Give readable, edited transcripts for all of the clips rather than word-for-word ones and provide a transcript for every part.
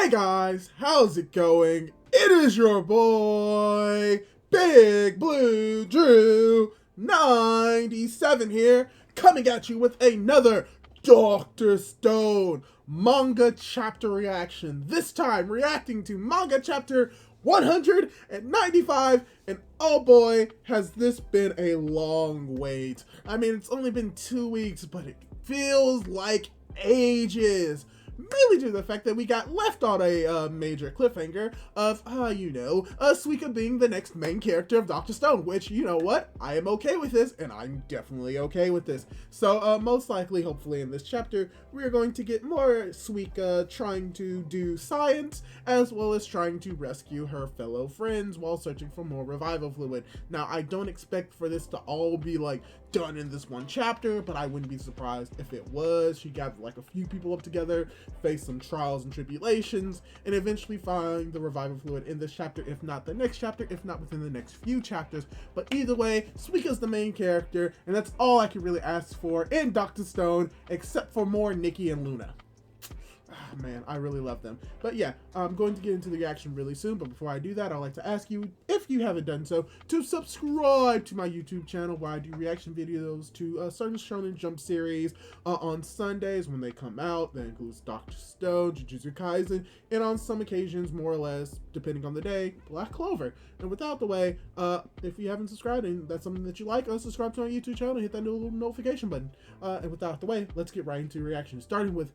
Hey guys, how's it going? It is your boy, Big Blue Drew 97 here, coming at you with another Dr. Stone manga chapter reaction. This time reacting to manga chapter 195, and oh boy, has this been a long wait. I mean, it's only been 2 weeks, but it feels like ages. Mainly due to the fact that we got left on a major cliffhanger of, Suika being the next main character of Dr. Stone, which, you know what, I am okay with this, and I'm definitely okay with this. So, most likely, hopefully in this chapter, we are going to get more Suika trying to do science, as well as trying to rescue her fellow friends while searching for more revival fluid. Now, I don't expect for this to all be, like, done in this one chapter, but I wouldn't be surprised if it was. She got like a few people up together, face some trials and tribulations, and eventually find the revival fluid in this chapter, if not the next chapter, if not within the next few chapters. But either way, Suika's the main character, and that's all I can really ask for in Dr. Stone, except for more Nikki and Luna. Oh, man, I really love them. But yeah, I'm going to get into the reaction really soon, but before I do that, I'd like to ask you, if you haven't done so, to subscribe to my YouTube channel, where I do reaction videos to certain Shonen Jump series on Sundays when they come out. That includes Dr. Stone, Jujutsu Kaisen, and on some occasions, more or less, depending on the day, Black Clover. And without the way, if you haven't subscribed and that's something that you like, subscribe to my YouTube channel and hit that little notification button. And without the way, let's get right into reaction, starting with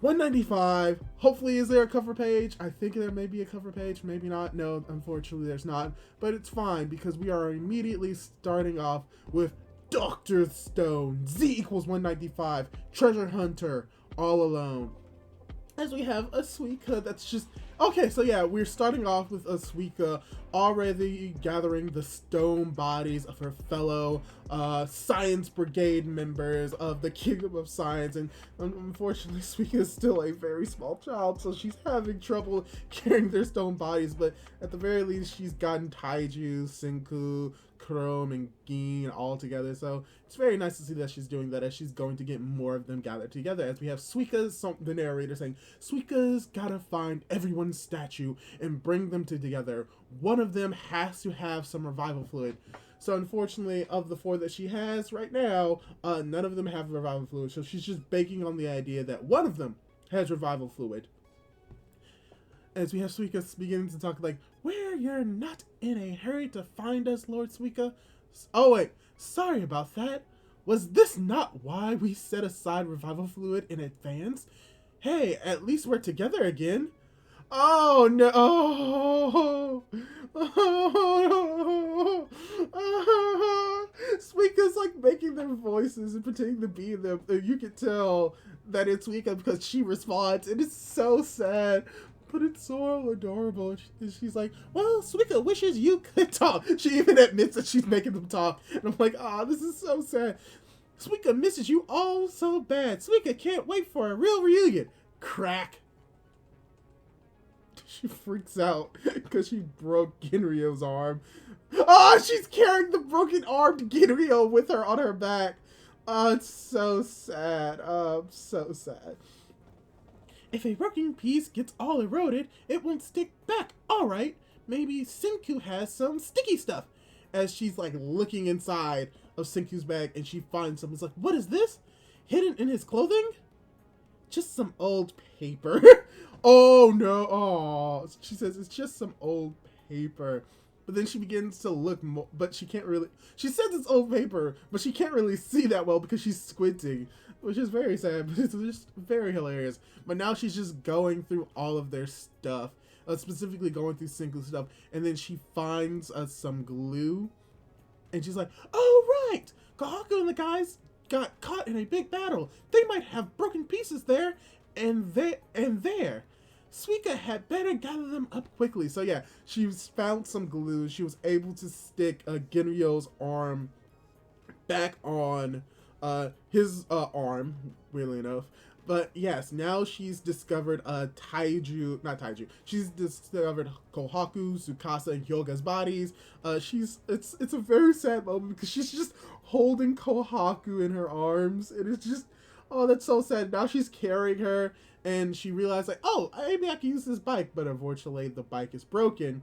195. Hopefully, is there a cover page? I think there may be a cover page, maybe not. No, unfortunately there's not, but it's fine because we are immediately starting off with Dr. Stone, Z equals 195, treasure hunter, all alone. As we have a Suika that's just... Okay, so yeah, we're starting off with a Suika already gathering the stone bodies of her fellow science brigade members of the Kingdom of Science, and unfortunately Suika is still a very small child, so she's having trouble carrying their stone bodies, but at the very least she's gotten Taiju, Senku, Chrome, and Gin all together, so it's very nice to see that she's doing that, as she's going to get more of them gathered together, as we have Suika's, the narrator saying, Suika's gotta find everyone's statue and bring them together. One of them has to have some revival fluid. So unfortunately, of the 4 that she has right now, none of them have revival fluid, so she's just banking on the idea that one of them has revival fluid. As we have Suika beginning to talk like, where you're not in a hurry to find us, Lord Suika. Oh wait, sorry about that. Was this not why we set aside revival fluid in advance? Hey, at least we're together again. Oh no! Suika's like making their voices and pretending to be them. You can tell that it's Suika because she responds, and it's so sad. But it's so adorable. And she's like, well, Suika wishes you could talk. She even admits that she's making them talk. And I'm like, oh, this is so sad. Suika misses you all so bad. Suika can't wait for a real reunion. Crack. She freaks out because she broke Ginryo's arm. Oh, she's carrying the broken armed Ginryo with her on her back. Oh, it's so sad. Oh, so sad. If a broken piece gets all eroded, it won't stick back. Alright, maybe Senku has some sticky stuff. As she's like looking inside of Senku's bag and she finds something. It's like, what is this? Hidden in his clothing? Just some old paper. Oh no. Oh, she says it's just some old paper. But then she begins to look more, but she can't really, she says it's old paper, but she can't really see that well because she's squinting, which is very sad, but it's just very hilarious. But now she's just going through all of their stuff, specifically going through Senku's stuff, and then she finds some glue, and she's like, oh right, Kohaku and the guys got caught in a big battle. They might have broken pieces there, and there. Suika had better gather them up quickly. So yeah, she's found some glue. She was able to stick Ginryo's arm back on his arm, weirdly enough. But yes, now she's discovered she's discovered Kohaku, Tsukasa, and Hyoga's bodies. It's a very sad moment because she's just holding Kohaku in her arms, and it's just, Oh, that's so sad. Now she's carrying her, and she realized, like, oh, maybe I can use this bike, but unfortunately the bike is broken.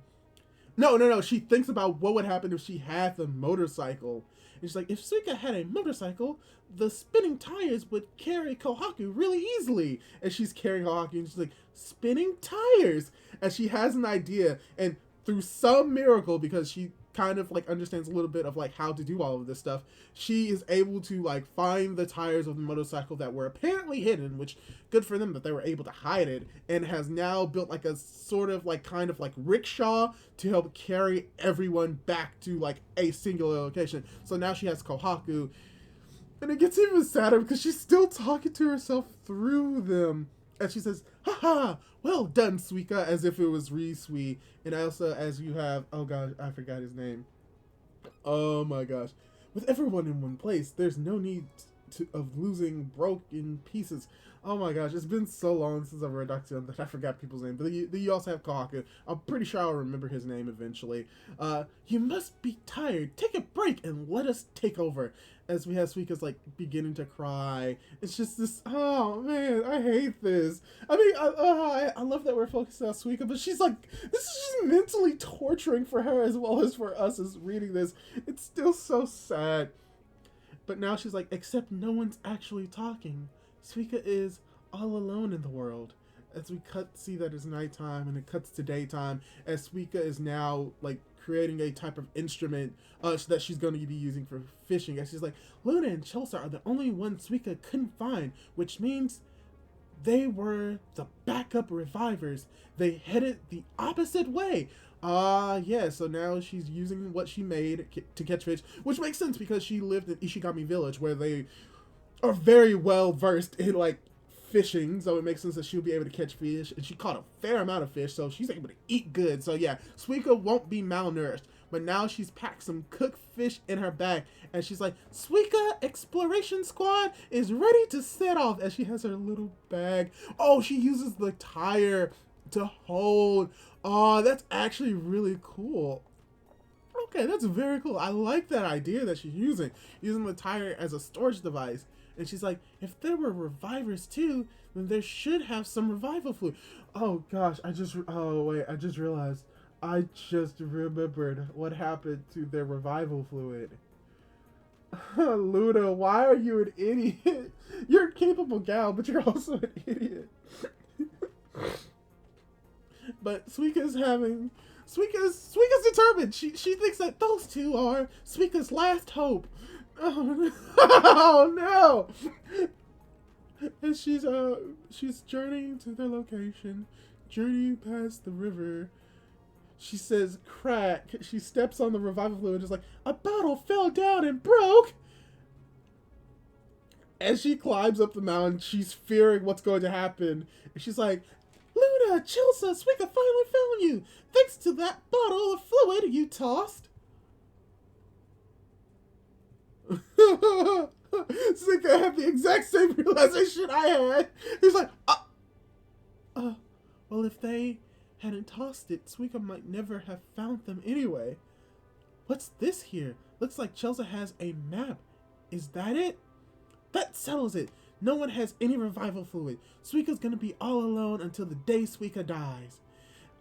No. She thinks about what would happen if she had the motorcycle. And she's like, if Suika had a motorcycle, the spinning tires would carry Kohaku really easily. And she's carrying Kohaku, and she's like, spinning tires! And she has an idea, and through some miracle, because she kind of like understands a little bit of like how to do all of this stuff, she is able to like find the tires of the motorcycle that were apparently hidden, which good for them that they were able to hide it, and has now built like a sort of like kind of like rickshaw to help carry everyone back to like a singular location. So now she has Kohaku, and it gets even sadder because she's still talking to herself through them. And she says, haha, well done, Suika, as if it was Risui. And also, as you have, oh gosh, I forgot his name. Oh my gosh. With everyone in one place, there's no need of losing broken pieces. Oh my gosh, it's been so long since I've read Dr. that I forgot people's names. But you also have Kohaku. I'm pretty sure I'll remember his name eventually. You must be tired. Take a break and let us take over. As we have Suika's like beginning to cry. It's just this, oh man, I hate this. I mean, I love that we're focused on Suika, but she's like, this is just mentally torturing for her as well as for us as reading this. It's still so sad. But now she's like, except no one's actually talking. Suika is all alone in the world. As we see that it's nighttime and it cuts to daytime, as Suika is now like creating a type of instrument that she's going to be using for fishing. And she's like, Luna and Chelsea are the only ones Suika couldn't find, which means they were the backup revivers. They headed the opposite way. Yeah, so now she's using what she made to catch fish, which makes sense because she lived in Ishigami Village where they are very well versed in like fishing, so it makes sense that she'll be able to catch fish, and she caught a fair amount of fish, so she's able to eat good. So yeah, Suika won't be malnourished, but now she's packed some cooked fish in her bag, and she's like, Suika Exploration Squad is ready to set off, as she has her little bag. Oh, she uses the tire to hold. Oh, that's actually really cool. Okay, that's very cool. I like that idea that she's using the tire as a storage device. And she's like, if there were revivers too, then there should have some revival fluid. Oh gosh, I just realized. I just remembered what happened to their revival fluid. Luna, why are you an idiot? You're a capable gal, but you're also an idiot. But Suika's determined. She thinks that those two are Suika's last hope. Oh no! And she's journeying to their location, journeying past the river. She says, crack. She steps on the revival fluid, just like, a bottle fell down and broke! As she climbs up the mountain, she's fearing what's going to happen. And she's like, Luna, Chelsea, Suika finally found you! Thanks to that bottle of fluid you tossed! Suika had the exact same realization I had. He's like, well, if they hadn't tossed it, Suika might never have found them anyway. What's this here? Looks like Chelsea has a map. Is that it? That settles it. No one has any revival fluid. Suika's gonna be all alone until the day Suika dies.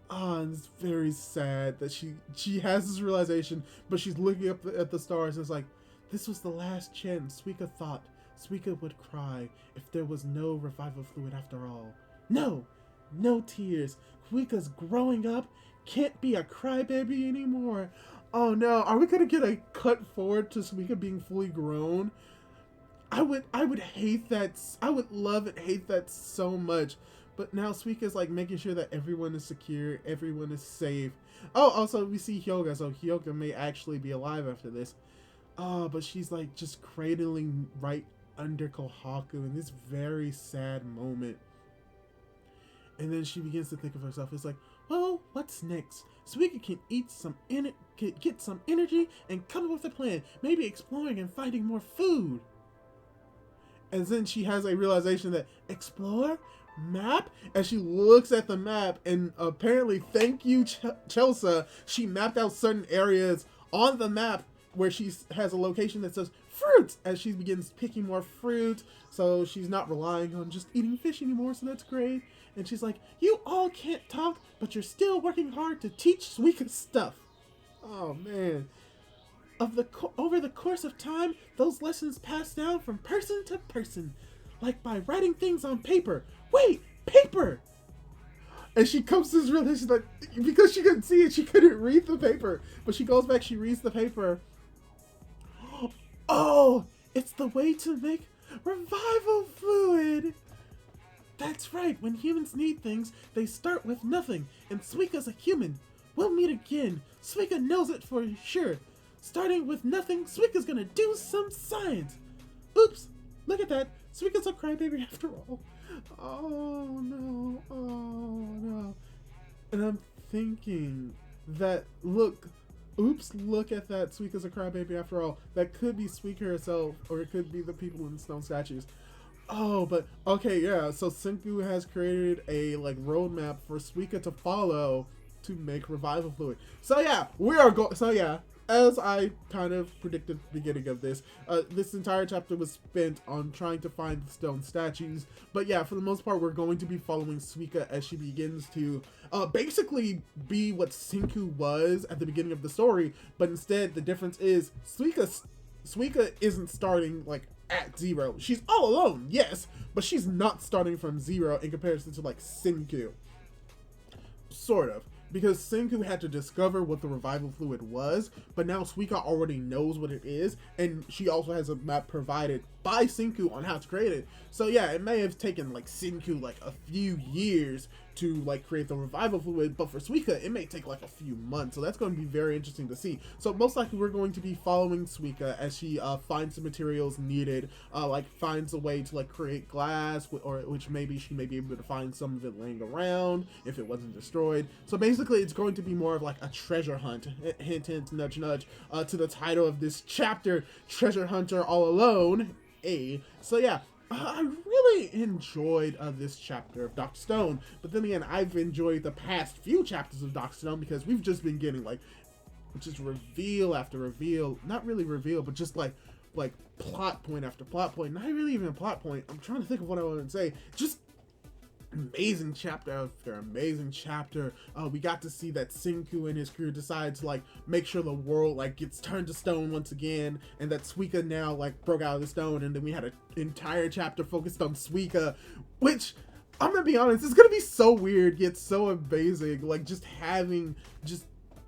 It's very sad that she has this realization, but she's looking up at the stars and it's like, this was the last chance. Suika thought Suika would cry if there was no revival fluid after all. No tears. Suika's growing up, can't be a crybaby anymore. Oh no, are we gonna get a cut forward to Suika being fully grown? I would hate that. I would love and hate that so much. But now Suika's like making sure that everyone is secure, everyone is safe. Oh, also we see Hyoga, so Hyoga may actually be alive after this. Oh, but she's like just cradling right under Kohaku in this very sad moment. And then she begins to think of herself. It's like, well, what's next? Suika can get some energy and come up with a plan. Maybe exploring and finding more food. And then she has a realization that explore? Map? And she looks at the map and apparently, thank you, Chelsea, she mapped out certain areas on the map where she has a location that says fruits as she begins picking more fruit. So she's not relying on just eating fish anymore. So that's great. And she's like, you all can't talk, but you're still working hard to teach Suika stuff. Oh man. Over the course of time, those lessons pass down from person to person, like by writing things on paper. Wait, paper! And she comes to this realization that because she couldn't see it, she couldn't read the paper. But she goes back, she reads the paper. Oh, it's the way to make revival fluid. That's right, when humans need things, they start with nothing. And Suika's a human. We'll meet again. Suika knows it for sure. Starting with nothing, Suika's gonna do some science. Oops, look at that. Suika's a crybaby after all. Oh no, oh no. And I'm thinking that, look at that. Suika's a crybaby after all. That could be Suika herself, or it could be the people in the stone statues. Oh, but okay, yeah. So Senku has created a like roadmap for Suika to follow to make revival fluid. So yeah, as I kind of predicted at the beginning of this, this entire chapter was spent on trying to find the stone statues. But yeah, for the most part, we're going to be following Suika as she begins to basically be what Senku was at the beginning of the story. But instead, the difference is Suika isn't starting like at zero. She's all alone, yes, but she's not starting from zero in comparison to like Senku. Sort of. Because Senku had to discover what the revival fluid was, but now Suika already knows what it is, and she also has a map provided by Senku on how to create it. So yeah, it may have taken like Senku like a few years to like create the revival fluid, but for Suika it may take like a few months. So that's going to be very interesting to see. So most likely we're going to be following Suika as she finds the materials needed, like finds a way to like create glass, or which maybe she may be able to find some of it laying around if it wasn't destroyed. So basically it's going to be more of like a treasure hunt. Hint, hint, nudge, nudge, to the title of this chapter, Treasure Hunter All Alone. So yeah, I really enjoyed this chapter of Dr. Stone, but then again, I've enjoyed the past few chapters of Dr. Stone because we've just been getting like just reveal after reveal, not really reveal, but just like plot point after plot point, not really even a plot point. I'm trying to think of what I want to say. Just amazing chapter after amazing chapter. We got to see that Senku and his crew decide to like make sure the world like gets turned to stone once again, and that Suika now like broke out of the stone. And then we had an entire chapter focused on Suika, which I'm gonna be honest, it's gonna be so weird yet so amazing, like just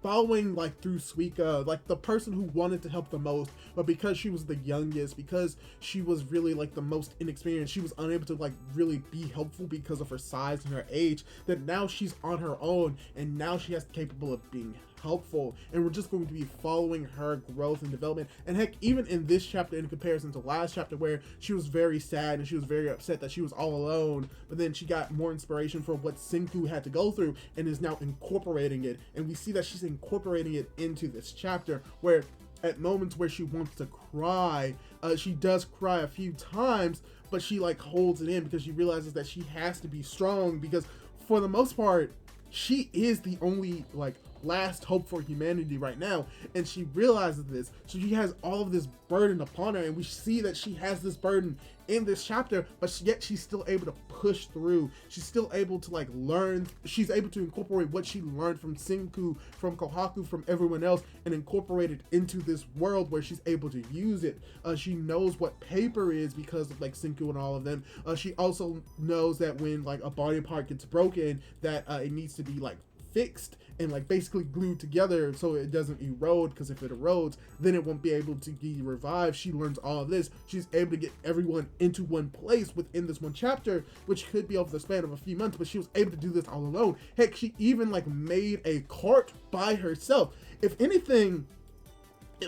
following like through Suika, like the person who wanted to help the most, but because she was the youngest, because she was really like the most inexperienced, she was unable to like really be helpful because of her size and her age, that now she's on her own and now she has capable of being helpful, and we're just going to be following her growth and development. And heck, even in this chapter in comparison to last chapter where she was very sad and she was very upset that she was all alone, but then she got more inspiration from what Senku had to go through and is now incorporating it, and we see that she's incorporating it into this chapter where at moments where she wants to cry, she does cry a few times, but she like holds it in because she realizes that she has to be strong, because for the most part she is the only like last hope for humanity right now, and she realizes this, so she has all of this burden upon her, and we see that she has this burden in this chapter, but yet she's still able to push through. She's still able to like learn, she's able to incorporate what she learned from Senku, from Kohaku, from everyone else, and incorporate it into this world where she's able to use it. She knows what paper is because of like Senku and all of them. She also knows that when like a body part gets broken, that it needs to be like fixed and like basically glued together so it doesn't erode, because if it erodes then it won't be able to be revived. She learns all of this. She's able to get everyone into one place within this one chapter, which could be over the span of a few months, but she was able to do this all alone. Heck, she even like made a cart by herself. If anything,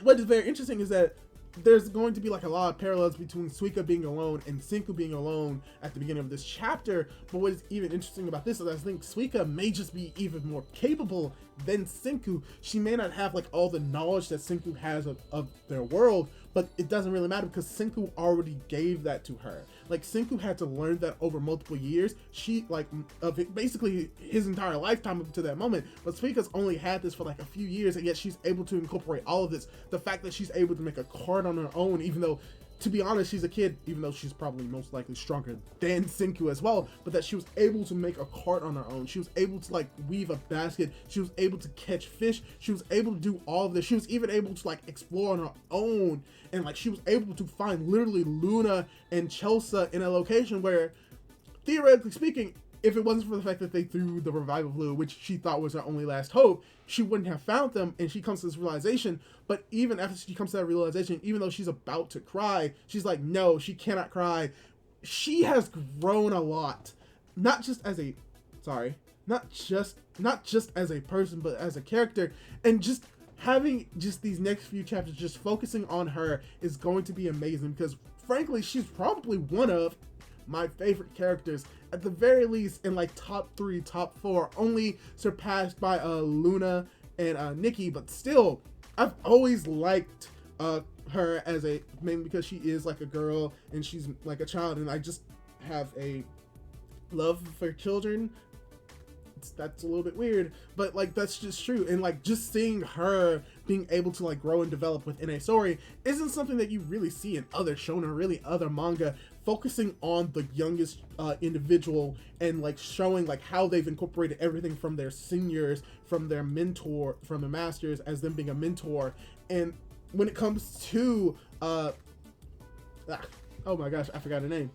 what is very interesting is that there's going to be like a lot of parallels between Suika being alone and Senku being alone at the beginning of this chapter. But what is even interesting about this is I think Suika may just be even more capable than Senku. She may not have like all the knowledge that Senku has of their world, but it doesn't really matter because Senku already gave that to her. Like, Senku had to learn that over multiple years. She, like, basically his entire lifetime up to that moment, but Suika's only had this for like a few years, and yet she's able to incorporate all of this. The fact that she's able to make a card on her own, even though, to be honest, she's a kid, even though she's probably most likely stronger than Senku as well, but that she was able to make a cart on her own. She was able to like weave a basket. She was able to catch fish. She was able to do all of this. She was even able to like explore on her own. And like she was able to find literally Luna and Chelsea in a location where, theoretically speaking, if it wasn't for the fact that they threw the revival fluid, which she thought was her only last hope, she wouldn't have found them. And she comes to this realization. But even after she comes to that realization, even though she's about to cry, she's like, no, she cannot cry. She has grown a lot, not just as a person, but as a character. And just having just these next few chapters just focusing on her is going to be amazing, because frankly, she's probably one of my favorite characters, at the very least in like top 3, top 4, only surpassed by Luna and Nikki. But still, I've always liked her as a, mainly because she is like a girl and she's like a child, and I just have a love for children. That's a little bit weird, but like that's just true. And like just seeing her being able to like grow and develop within a story isn't something that you really see in other shonen, really other manga, focusing on the youngest individual and like showing like how they've incorporated everything from their seniors, from their mentor, from the masters, as them being a mentor. And when it comes to oh my gosh, I forgot her name.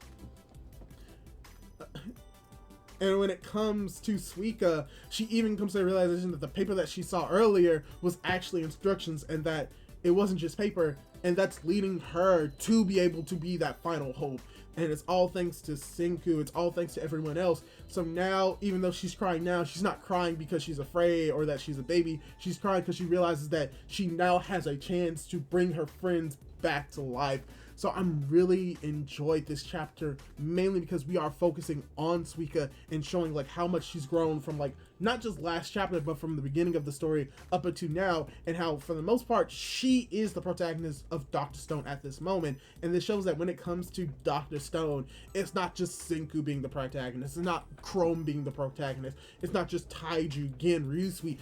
And when it comes to Suika, she even comes to the realization that the paper that she saw earlier was actually instructions, and that it wasn't just paper, and that's leading her to be able to be that final hope. And it's all thanks to Senku, it's all thanks to everyone else. So now, even though she's crying now, she's not crying because she's afraid or that she's a baby. She's crying because she realizes that she now has a chance to bring her friends back to life. So I'm really enjoyed this chapter, mainly because we are focusing on Suika and showing like how much she's grown from like not just last chapter, but from the beginning of the story up until now, and how for the most part she is the protagonist of Dr. Stone at this moment. And this shows that when it comes to Dr. Stone, it's not just Senku being the protagonist, it's not Chrome being the protagonist, it's not just Taiju, Gen, Ryusui.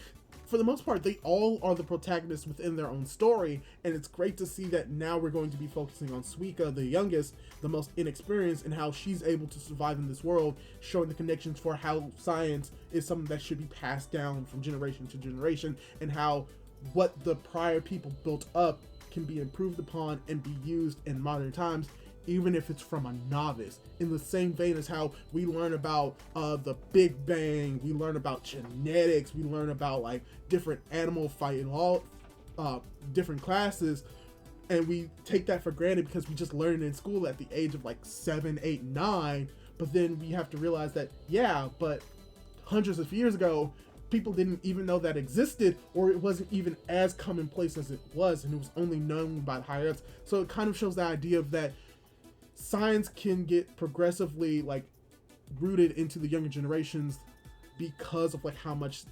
For the most part, they all are the protagonists within their own story, and it's great to see that now we're going to be focusing on Suika, the youngest, the most inexperienced, and how she's able to survive in this world, showing the connections for how science is something that should be passed down from generation to generation, and how what the prior people built up can be improved upon and be used in modern times, even if it's from a novice. In the same vein as how we learn about the Big Bang, we learn about genetics, we learn about like different animal fighting, all different classes, and we take that for granted because we just learned it in school at the age of like 7, 8, 9. But then we have to realize that, yeah, but hundreds of years ago, people didn't even know that existed, or it wasn't even as commonplace as it was, and it was only known by the higher ups. So it kind of shows the idea of that science can get progressively like rooted into the younger generations because of like how much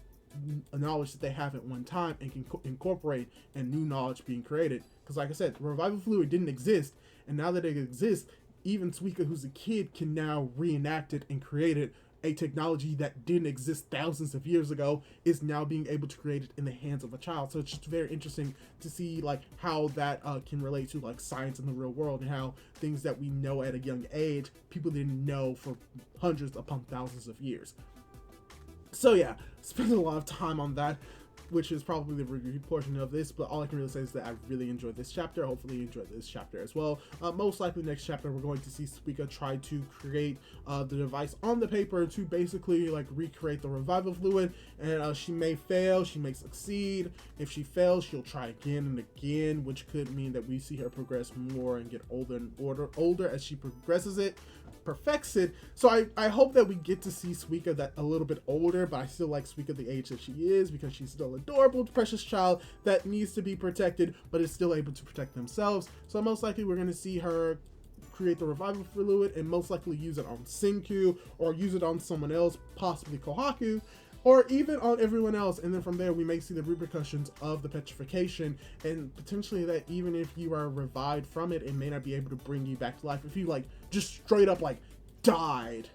knowledge that they have at one time and can incorporate, and new knowledge being created. Because like I said, revival fluid didn't exist, and now that it exists, even Suika, who's a kid, can now reenact it and create it. A technology that didn't exist thousands of years ago is now being able to create it in the hands of a child. So it's just very interesting to see like how that can relate to like science in the real world, and how things that we know at a young age, people didn't know for hundreds upon thousands of years. So yeah, spent a lot of time on that, which is probably the review portion of this, but all I can really say is that I really enjoyed this chapter. Hopefully you enjoyed this chapter as well. Most likely next chapter we're going to see Suika try to create the device on the paper to basically like recreate the revival fluid, and she may fail, she may succeed. If she fails, she'll try again and again, which could mean that we see her progress more and get older and older as she progresses it, perfects it. So I hope that we get to see Suika that a little bit older, but I still like Suika the age that she is, because she's still adorable, precious child that needs to be protected, but is still able to protect themselves. So most likely we're going to see her create the revival fluid and most likely use it on Senku or use it on someone else, possibly Kohaku. or even on everyone else, and then from there we may see the repercussions of the petrification, and potentially that even if you are revived from it, it may not be able to bring you back to life if you like just straight up like died.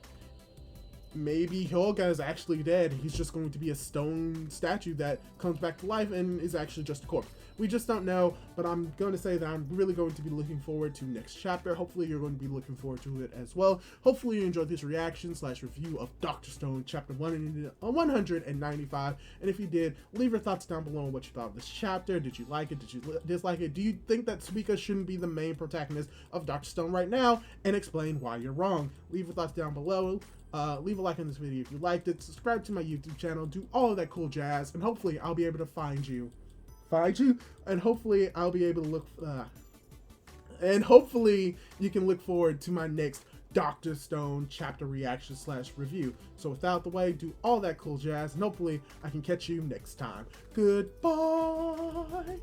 Maybe Hyuga is actually dead. He's just going to be a stone statue that comes back to life and is actually just a corpse. We just don't know, but I'm going to say that I'm really going to be looking forward to next chapter. Hopefully you're going to be looking forward to it as well. Hopefully you enjoyed this reaction / review of Dr. Stone chapter 195. And if you did, leave your thoughts down below on what you thought of this chapter. Did you like it? Did you dislike it? Do you think that Suika shouldn't be the main protagonist of Dr. Stone right now? And explain why you're wrong. Leave your thoughts down below. Leave a like on this video if you liked it. Subscribe to my YouTube channel. Do all of that cool jazz. And hopefully I'll be able to find you, and hopefully I'll be able to look and hopefully you can look forward to my next Dr. Stone chapter reaction / review. So without the way, do all that cool jazz, and hopefully I can catch you next time. Goodbye.